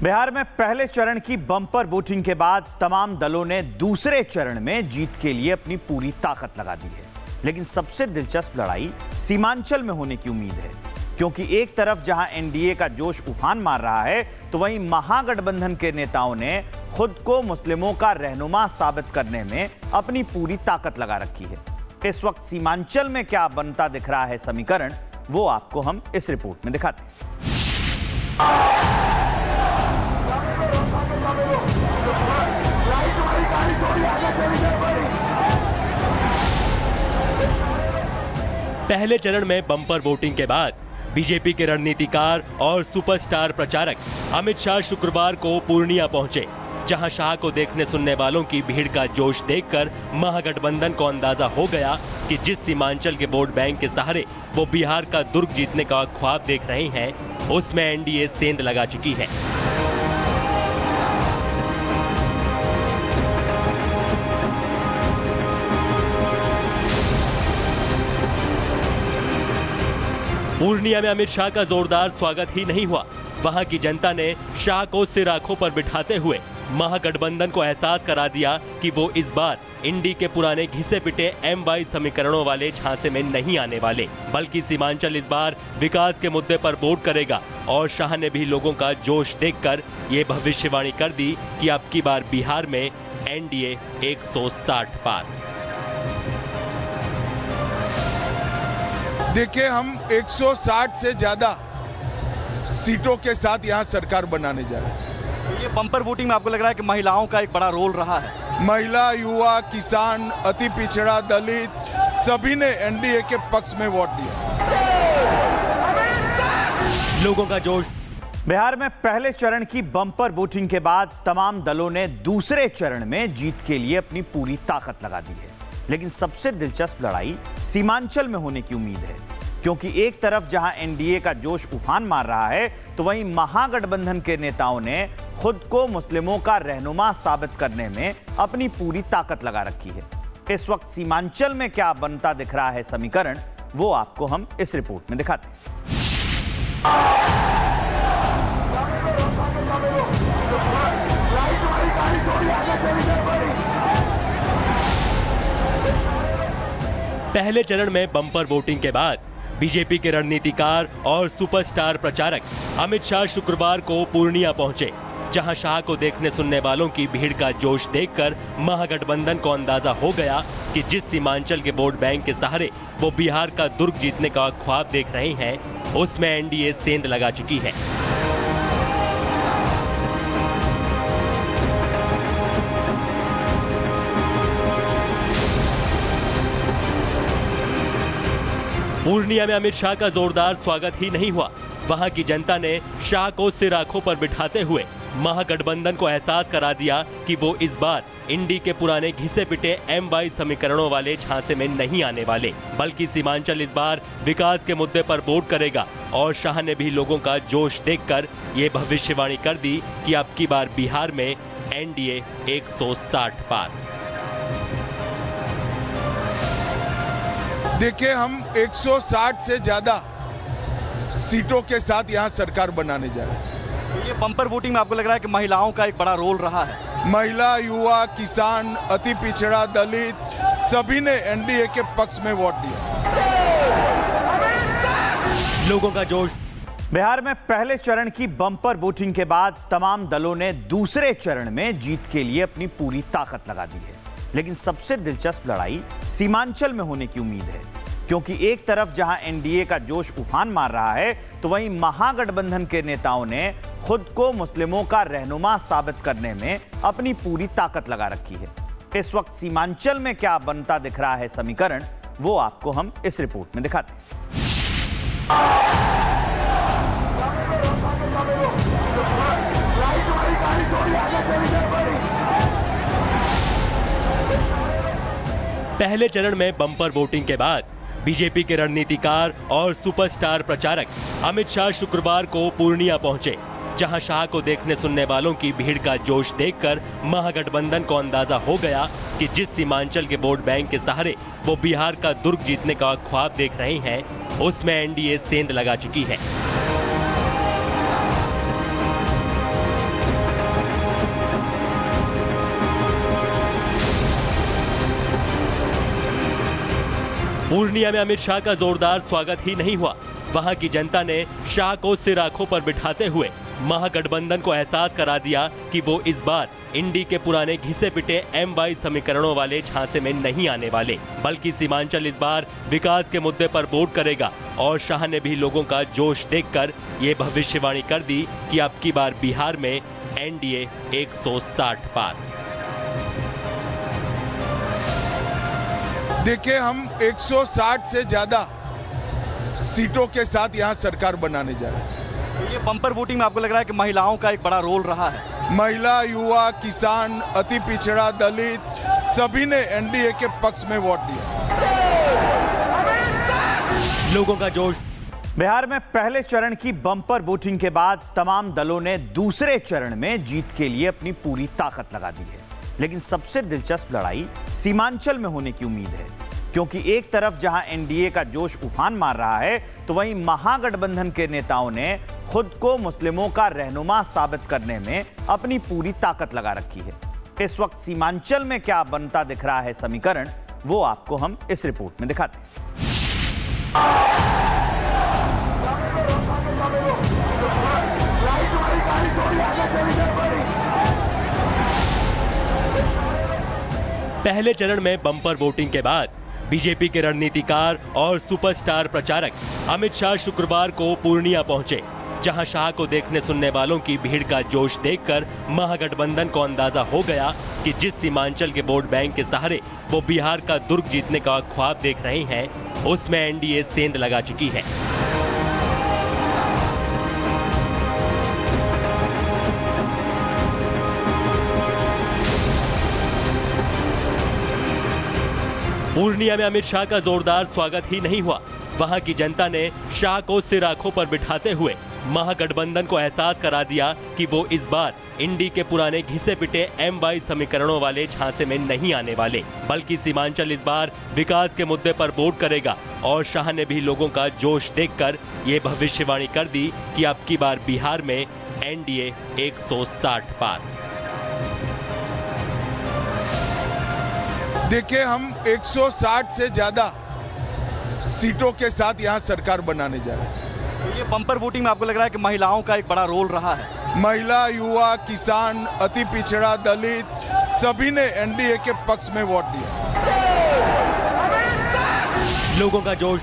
बिहार में पहले चरण की बम्पर वोटिंग के बाद तमाम दलों ने दूसरे चरण में जीत के लिए अपनी पूरी ताकत लगा दी है। लेकिन सबसे दिलचस्प लड़ाई सीमांचल में होने की उम्मीद है, क्योंकि एक तरफ जहां एनडीए का जोश उफान मार रहा है, तो वहीं महागठबंधन के नेताओं ने खुद को मुस्लिमों का रहनुमा साबित करने में अपनी पूरी ताकत लगा रखी है। इस वक्त सीमांचल में क्या बनता दिख रहा है समीकरण, वो आपको हम इस रिपोर्ट में दिखाते हैं। पहले चरण में बम्पर वोटिंग के बाद बीजेपी के रणनीतिकार और सुपरस्टार प्रचारक अमित शाह शुक्रवार को पूर्णिया पहुंचे, जहां शाह को देखने सुनने वालों की भीड़ का जोश देखकर महागठबंधन को अंदाजा हो गया कि जिस सीमांचल के वोट बैंक के सहारे वो बिहार का दुर्ग जीतने का ख्वाब देख रहे हैं, उसमें एनडीए सेंध लगा चुकी है। पूर्णिया में अमित शाह का जोरदार स्वागत ही नहीं हुआ। वहां की जनता ने शाह को सिर आंखों पर बिठाते हुए महागठबंधन को एहसास करा दिया कि वो इस बार इंडी के पुराने घिसे पिटे M22 समीकरणों वाले झांसे में नहीं आने वाले, बल्कि सीमांचल इस बार विकास के मुद्दे पर वोट करेगा। और शाह ने भी लोगों का जोश देखकर ये भविष्यवाणी कर दी कि अब की बार बिहार में एनडीए 160 पार। देखिए, हम 160 से ज्यादा सीटों के साथ यहाँ सरकार बनाने जा रहे हैं। तो ये बम्पर वोटिंग में आपको लग रहा है कि महिलाओं का एक बड़ा रोल रहा है? महिला, युवा, किसान, अति पिछड़ा, दलित सभी ने एनडीए के पक्ष में वोट दिया। लोगों का जोश। बिहार में पहले चरण की बम्पर वोटिंग के बाद तमाम दलों ने दूसरे चरण में जीत के लिए अपनी पूरी ताकत लगा दी है। लेकिन सबसे दिलचस्प लड़ाई सीमांचल में होने की उम्मीद है, क्योंकि एक तरफ जहां एनडीए का जोश उफान मार रहा है, तो वहीं महागठबंधन के नेताओं ने खुद को मुस्लिमों का रहनुमा साबित करने में अपनी पूरी ताकत लगा रखी है। इस वक्त सीमांचल में क्या बनता दिख रहा है समीकरण, वो आपको हम इस रिपोर्ट में दिखाते हैं। पहले चरण में बम्पर वोटिंग के बाद बीजेपी के रणनीतिकार और सुपरस्टार प्रचारक अमित शाह शुक्रवार को पूर्णिया पहुंचे, जहां शाह को देखने सुनने वालों की भीड़ का जोश देखकर महागठबंधन को अंदाजा हो गया कि जिस सीमांचल के वोट बैंक के सहारे वो बिहार का दुर्ग जीतने का ख्वाब देख रहे हैं, उसमें एनडीए सेंध लगा चुकी है। पूर्णिया में अमित शाह का जोरदार स्वागत ही नहीं हुआ। वहां की जनता ने शाह को सिर आंखों पर बिठाते हुए महागठबंधन को एहसास करा दिया कि वो इस बार इंडी के पुराने घिसे पिटे M22 समीकरणों वाले झांसे में नहीं आने वाले, बल्कि सीमांचल इस बार विकास के मुद्दे पर वोट करेगा। और शाह ने भी लोगों का जोश देखकर ये भविष्यवाणी कर दी कि अब की बार बिहार में एनडीए 160 पार। देखिए, हम 160 से ज्यादा सीटों के साथ यहाँ सरकार बनाने जा रहे हैं। तो ये बम्पर वोटिंग में आपको लग रहा है कि महिलाओं का एक बड़ा रोल रहा है? महिला, युवा, किसान, अति पिछड़ा, दलित सभी ने एनडीए के पक्ष में वोट दिया। लोगों का जोश। बिहार में पहले चरण की बम्पर वोटिंग के बाद तमाम दलों ने दूसरे चरण में जीत के लिए अपनी पूरी ताकत लगा दी है। लेकिन सबसे दिलचस्प लड़ाई सीमांचल में होने की उम्मीद है, क्योंकि एक तरफ जहां एनडीए का जोश उफान मार रहा है, तो वहीं महागठबंधन के नेताओं ने खुद को मुस्लिमों का रहनुमा साबित करने में अपनी पूरी ताकत लगा रखी है। इस वक्त सीमांचल में क्या बनता दिख रहा है समीकरण, वो आपको हम इस रिपोर्ट में दिखाते हैं। पहले चरण में बम्पर वोटिंग के बाद बीजेपी के रणनीतिकार और सुपरस्टार प्रचारक अमित शाह शुक्रवार को पूर्णिया पहुंचे, जहां शाह को देखने सुनने वालों की भीड़ का जोश देखकर महागठबंधन को अंदाजा हो गया कि जिस सीमांचल के वोट बैंक के सहारे वो बिहार का दुर्ग जीतने का ख्वाब देख रहे हैं, उसमें एनडीए सेंध लगा चुकी है। पूर्णिया में अमित शाह का जोरदार स्वागत ही नहीं हुआ। वहां की जनता ने शाह को सिर आंखों पर बिठाते हुए महागठबंधन को एहसास करा दिया कि वो इस बार इंडी के पुराने घिसे पिटे M22 समीकरणों वाले झांसे में नहीं आने वाले, बल्कि सीमांचल इस बार विकास के मुद्दे पर वोट करेगा। और शाह ने भी लोगों का जोश देखकर ये भविष्यवाणी कर दी कि अब की बार बिहार में NDA 160 पार। देखिए, हम 160 से ज्यादा सीटों के साथ यहाँ सरकार बनाने जा रहे हैं। तो ये बम्पर वोटिंग में आपको लग रहा है कि महिलाओं का एक बड़ा रोल रहा है? महिला, युवा, किसान, अति पिछड़ा, दलित सभी ने एनडीए के पक्ष में वोट दिया। लोगों का जोश। बिहार में पहले चरण की बम्पर वोटिंग के बाद तमाम दलों ने दूसरे चरण में जीत के लिए अपनी पूरी ताकत लगा दी है। लेकिन सबसे दिलचस्प लड़ाई सीमांचल में होने की उम्मीद है, क्योंकि एक तरफ जहां एनडीए का जोश उफान मार रहा है, तो वहीं महागठबंधन के नेताओं ने खुद को मुस्लिमों का रहनुमा साबित करने में अपनी पूरी ताकत लगा रखी है। इस वक्त सीमांचल में क्या बनता दिख रहा है समीकरण, वो आपको हम इस रिपोर्ट में दिखाते हैं। पहले चरण में बम्पर वोटिंग के बाद बीजेपी के रणनीतिकार और सुपरस्टार प्रचारक अमित शाह शुक्रवार को पूर्णिया पहुंचे, जहां शाह को देखने सुनने वालों की भीड़ का जोश देखकर महागठबंधन को अंदाजा हो गया कि जिस सीमांचल के वोट बैंक के सहारे वो बिहार का दुर्ग जीतने का ख्वाब देख रहे हैं, उसमें एनडीए सेंध लगा चुकी है। पूर्णिया में अमित शाह का जोरदार स्वागत ही नहीं हुआ। वहां की जनता ने शाह को सिर आंखों पर बिठाते हुए महागठबंधन को एहसास करा दिया कि वो इस बार इंडी के पुराने घिसे पिटे M22 समीकरणों वाले झांसे में नहीं आने वाले, बल्कि सीमांचल इस बार विकास के मुद्दे पर वोट करेगा। और शाह ने भी लोगों का जोश देखकर ये भविष्यवाणी कर दी कि अब की बार बिहार में NDA 160 पार। देखिए, हम 160 से ज्यादा सीटों के साथ यहाँ सरकार बनाने जा रहे हैं। तो ये बम्पर वोटिंग में आपको लग रहा है कि महिलाओं का एक बड़ा रोल रहा है? महिला, युवा, किसान, अति पिछड़ा, दलित सभी ने एनडीए के पक्ष में वोट दिया। लोगों का जोश।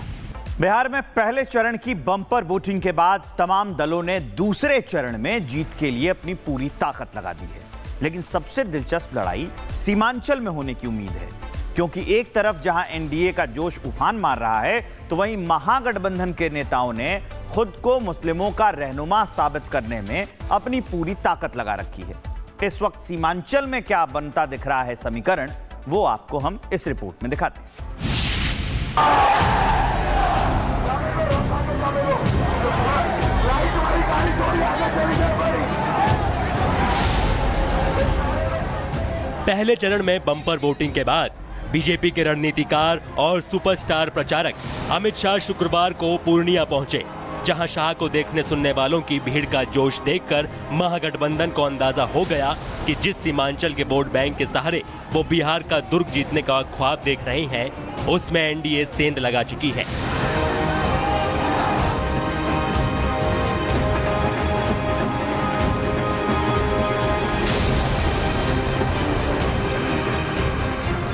बिहार में पहले चरण की बम्पर वोटिंग के बाद तमाम दलों ने दूसरे चरण में जीत के लिए अपनी पूरी ताकत लगा दी है। लेकिन सबसे दिलचस्प लड़ाई सीमांचल में होने की उम्मीद है, क्योंकि एक तरफ जहां एनडीए का जोश उफान मार रहा है, तो वहीं महागठबंधन के नेताओं ने खुद को मुस्लिमों का रहनुमा साबित करने में अपनी पूरी ताकत लगा रखी है। इस वक्त सीमांचल में क्या बनता दिख रहा है समीकरण, वो आपको हम इस रिपोर्ट में दिखाते हैं। पहले चरण में बम्पर वोटिंग के बाद बीजेपी के रणनीतिकार और सुपरस्टार प्रचारक अमित शाह शुक्रवार को पूर्णिया पहुंचे, जहां शाह को देखने सुनने वालों की भीड़ का जोश देखकर महागठबंधन को अंदाजा हो गया कि जिस सीमांचल के वोट बैंक के सहारे वो बिहार का दुर्ग जीतने का ख्वाब देख रहे हैं, उसमें एनडीए सेंध लगा चुकी है।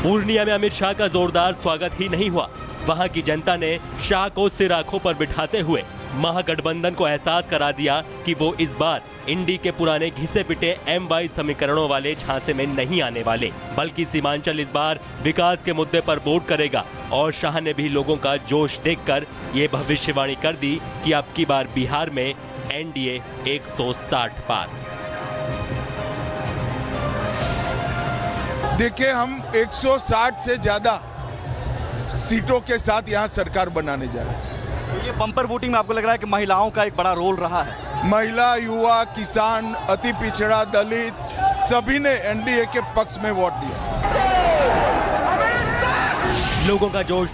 पूर्णिया में अमित शाह का जोरदार स्वागत ही नहीं हुआ। वहां की जनता ने शाह को सिर आंखों पर बिठाते हुए महागठबंधन को एहसास करा दिया कि वो इस बार इंडी के पुराने घिसे पिटे M22 समीकरणों वाले झांसे में नहीं आने वाले, बल्कि सीमांचल इस बार विकास के मुद्दे पर वोट करेगा। और शाह ने भी लोगों का जोश देखकर ये भविष्यवाणी कर दी कि अब की बार बिहार में NDA 160 पार। देखिए, हम 160 से ज्यादा सीटों के साथ यहाँ सरकार बनाने जा रहे हैं। तो ये बम्पर वोटिंग में आपको लग रहा है कि महिलाओं का एक बड़ा रोल रहा है? महिला, युवा, किसान, अति पिछड़ा, दलित सभी ने एनडीए के पक्ष में वोट दिया। लोगों का जोश।